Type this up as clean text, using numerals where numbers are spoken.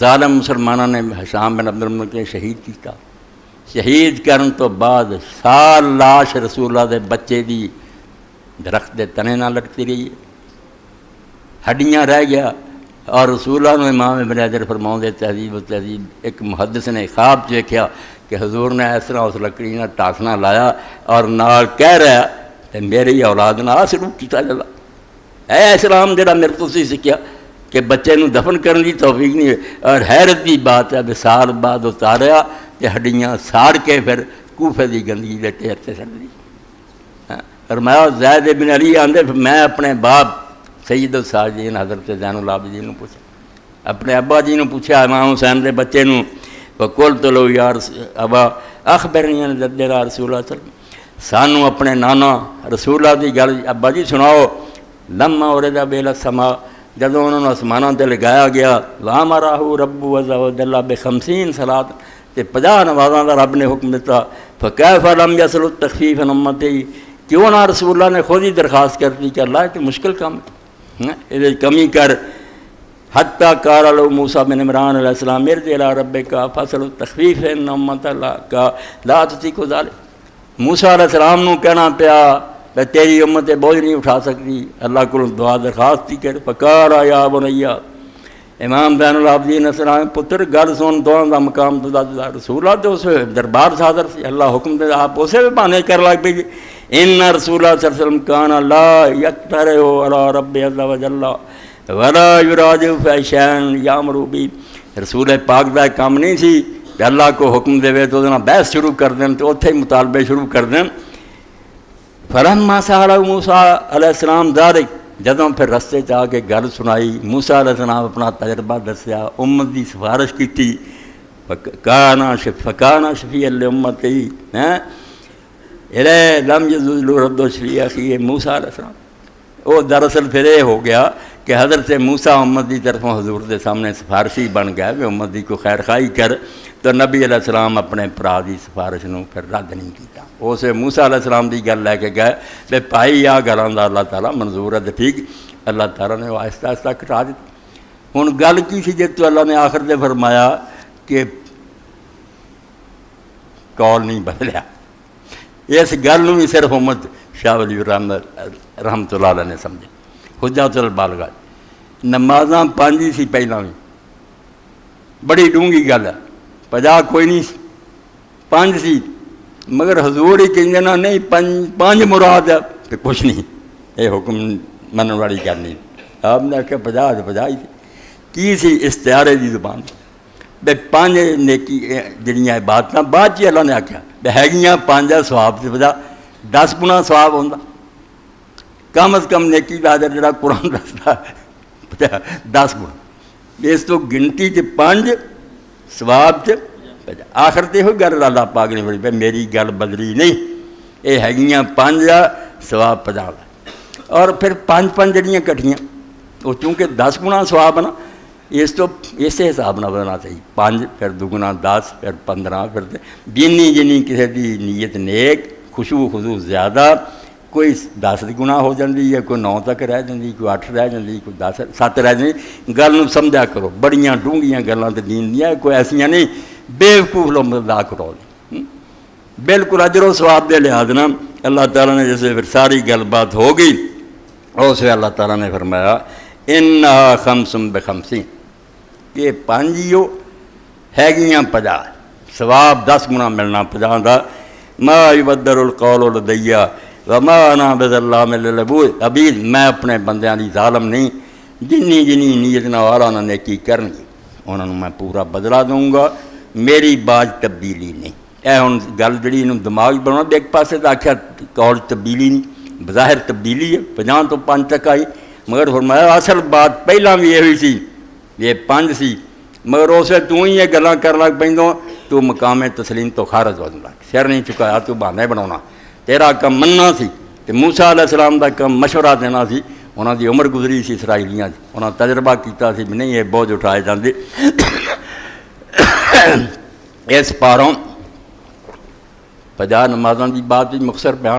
ظالم مسلمانوں نے احسان بن عبد الملک نے شہید کیتا. شہید کرن تو بعد سال لاش رسول اللہ دے بچے دی درخت دے تنے نہ لٹتی رہی ہے, ہڈیاں رہ گیا. اور رسول اللہ نے امام ابن حجر فرماؤں تہذیب و تہذیب ایک محدث نے خواب دیکھا کہ حضور نے اس طرح اس لکڑی نہ ٹاسنا لایا اور نال کہہ رہا کہ میری اولاد نہ آ سلوک کیتا چلا. اے اسلام جڑا میرے تو سی سکھیا کہ بچے نو دفن کرنے کی توفیق نہیں ہے. اور حیرت کی بات ہے سال بعد اتاریا کہ ہڈیاں ساڑ کے پھر کوفہ دی گندگی دے ڈھیر تے سٹ دی. فرمایا زید بن علی آندے میں اپنے باپ سید الساجدین حضرت زین العابدین نے پوچھا, اپنے ابا جی نے پوچھا امام حسین دے بچے نو, وقلت لو یا ابا اخبرنی عن جدنا رسول اللہ صلی اللہ علیہ وسلم, سانو اپنے نانا رسول اللہ دی گل ابا جی سناؤ. لما ورد بیل السماء, جدوں انہوں نے آسمانوں تے لگایا گیا, وامرہ رب عز وجل ب50 صلاۃ, تے 50 نمازاں دا رب نے حکم دیتا. فکیف لم یصل التخفیف عن امتی, کیوں نہ رسول اللہ نے خود ہی درخواست کر دی کہ اللہ یہ تو مشکل کام ہے, کمی کر. حتیٰ قال له موسیٰ بن عمران علیہ السلام ارجع الی ربک فصل التخفیف ان امت لا تطیق ذلک. موسیٰ علیہ السلام نو کہنا پیا کہ تیری امت بوجھ نہیں اٹھا سکتی, اللہ کو دعا درخواست کی کر. فقال یا بنی, امام بین العابدین السلام پتر گل سن, دعا دا مقام تو رسول اللہ تو اس دربار سے حاضر سی, اللہ حکم دے آپ اسے بھی بہانے کر لگ پی. ان رسول اللہ صلی اللہ علیہ وسلم کان لا یقترع علی رب عز وجل ولا یراجع فی شیء یامر بہ. رسول پاک دا کام نہیں سی کہ اللہ کو حکم دے تو بحث شروع کر دیں تو اتھے مطالبے شروع کر دیں. فلما سألہ موسیٰ علیہ السلام ذلک, جدوں پھر رستے آ کے گل سنائی, موسیٰ علیہ السلام اپنا تجربہ دسیا, امت دی سفارش کی. فکانا شفیع لامتی الیہ لم یزل رد شفیع اخیہ موسیٰ علیہ السلام. وہ دراصل پھر یہ ہو گیا کہ حضرت موسیٰ امت دی طرفوں حضور دے سامنے سفارشی بن گیا کہ امت دی کو خیر خواہی کر. تو نبی علیہ السلام اپنے پرا دی سفارش نو پھر رد نہیں کیتا. اسے موسیٰ علیہ السلام دی گل لے کے گئے بے پائی آ گلاں دا اللہ تعالیٰ منظور ہے. ٹھیک, اللہ تعالیٰ نے آہستہ آہستہ کٹا دیتا. ہن گل کی سی جے تو اللہ نے آخر دے فرمایا کہ کال نہیں بدلیا. اس گل نو بھی صرف امت شاہ ولی رحمت اللہ علیہ نے سمجھے. حجت البالغہ نمازاں 5 سی پہلاں بھی, بڑی ڈونگی گل ہے. 50 کوئی نہیں, 5 سی, مگر حضور ہی کہیں نا نہیں 5 مراد ہے کہ کچھ نہیں, یہ حکم منن والی گل نہیں. آپ نے آخیا 50 تو 50 ہی کی سی استعارے دی زبان بے 5 نیکی جڑیاں عبادتاں بعد چ اللہ نے آخیا بے ہے 5 سواب سے 10 گنا سواب ہوتا. کم از کم نیکی کا حاضر جڑا قرآن دستا 10 گنا, اس تو گنتی 5 سواب سے 50. آخر تے ہوئی گل اللہ پاک نے بڑی میری گل بدلی نہیں, یہ ہے 5 سواب 50. اور پھر 5 جڑیاں کٹھیاں وہ چونکہ 10 گنا سواب ہے نا, اس تو اسی حساب نہ بدلنا چاہیے. 5 پھر 2 گنا 10 پھر 15 پھر جنی جنی کسی دی نیت نیک خشوع خضوع زیادہ, کوئی 10 گنا ہو جاتی ہے, کوئی 9 تک رہ جاتی, کوئی 8 رہ جاتی, کوئی 10 7 رہ جاتی. گل نو سمجھا کرو, بڑیاں ڈونگیاں گلاں تے دین دیاں کوئی ایسیاں نہیں بیوقوف لوگ مذاق کرو. بالکل اجر و ثواب دے لحاظ نہ اللہ تعالیٰ نے جیسے پھر ساری گل بات ہو گئی, اسے اللہ تعالیٰ نے فرمایا انہا 5 ب50, یہ 5 ہے 50, ثواب 10 گنا ملنا 50 دا. ما یبدل القول لدی وما انا بظلام للعبید, میں اپنے بندیاں دی ظالم نہیں, جنی جنی نیت نال انہاں نے نیکی کرنی انہاں نوں میں پورا بدلہ دوں گا, میری باز تبدیلی نہیں. اے ہن گل جڑی انہوں دماغ بنا ایک پاسے تو آخیا قول تبدیلی نہیں, بظاہر تبدیلی ہے 50 تو 5 تک آئی, مگر فرمایا اصل بات پہلاں بھی یہ ہوئی سی, یہ 5 سی, مگر اسے تو ہی یہ گلاں کر لگ پہنوں تو مقام تسلیم تو خارج ہو جاتا, سر نہیں چکایا تو بہانے بناؤنا, تیرا کم مننا سی. تے موسیٰ علیہ السلام دا کم مشورہ دینا سی. انہاں دی عمر گزری سی اسرائیلیاں دی, انہاں تجربہ کیتا سی بھی نہیں یہ بوجھ اٹھائے جاندے. اس پاروں 50 نمازاں دی بات بھی مختصر بیان